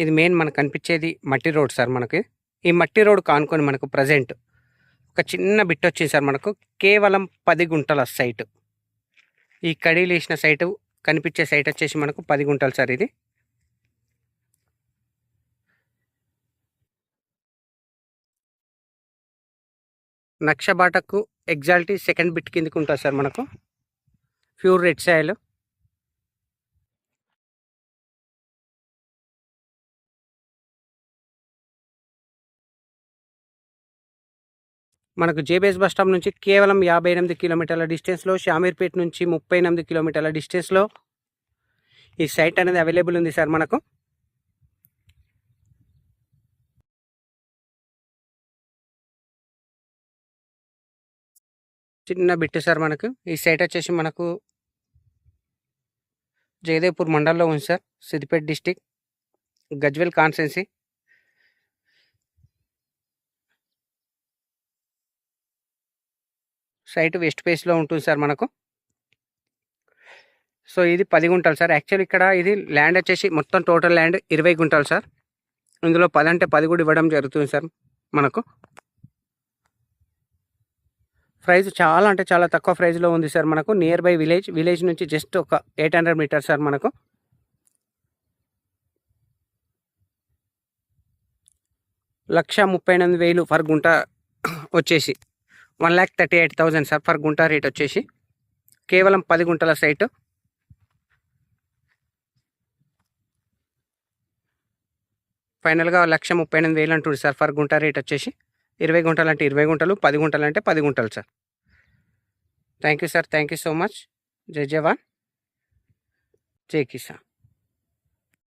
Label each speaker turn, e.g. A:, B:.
A: ఇది మెయిన్ మనకు కనిపించేది మట్టి రోడ్ సార్. మనకి ఈ మట్టి రోడ్ కానుకొని మనకు ప్రజెంట్ ఒక చిన్న బిట్ వచ్చింది సార్. మనకు కేవలం 10 గుంటల సైటు. ఈ కడీలు వేసిన సైటు కనిపించే సైట్ వచ్చేసి మనకు 10 గుంటలు సార్. ఇది నక్షబాటకు ఎగ్జాల్టీ సెకండ్ బిట్ కిందకి ఉంటుంది సార్. మనకు ప్యూర్ రెడ్ సాయిల్. మనకు జేబీఎస్ బస్ స్టాప్ నుంచి కేవలం 58 కిలోమీటర్ల డిస్టెన్స్లో, షామీర్పేట్ నుంచి 38 కిలోమీటర్ల డిస్టెన్స్లో ఈ సైట్ అనేది అవైలబుల్ ఉంది సార్. మనకు చిన్న బిట్ సార్. మనకు ఈ సైట్ వచ్చేసి మనకు జయదేవ్పూర్ మండల్లో ఉంది sir. Siddipet district, Gajwel constituency. Site west ఫేస్లో ఉంటుంది సార్ మనకు. సో ఇది 10 గుంటలు సార్. యాక్చువల్ ఇక్కడ ఇది ల్యాండ్ వచ్చేసి మొత్తం టోటల్ ల్యాండ్ 20 గుంటలు సార్. ఇందులో 10 అంటే 10 కూడా ఇవ్వడం జరుగుతుంది సార్. మనకు ప్రైస్ చాలా అంటే చాలా తక్కువ ప్రైస్లో ఉంది సార్. మనకు నియర్ బై విలేజ్ నుంచి జస్ట్ ఒక 800 మీటర్స్ సార్. మనకు 1,38,000 పర్ గుంట వచ్చేసి 1,38,000 సార్ పర్ గుంట రేట్ వచ్చేసి. కేవలం 10 గుంటల సైటు. ఫైనల్గా 1,38,000 అంటుంది సార్ పర్ గుంట రేట్ వచ్చేసి. 20 గుంటలు అంటే 20 గుంటలు, 10 గుంటలు అంటే 10 గుంటలు sir. Thank you sir. Thank you so much. జై జవాన్, జై కిసాన్.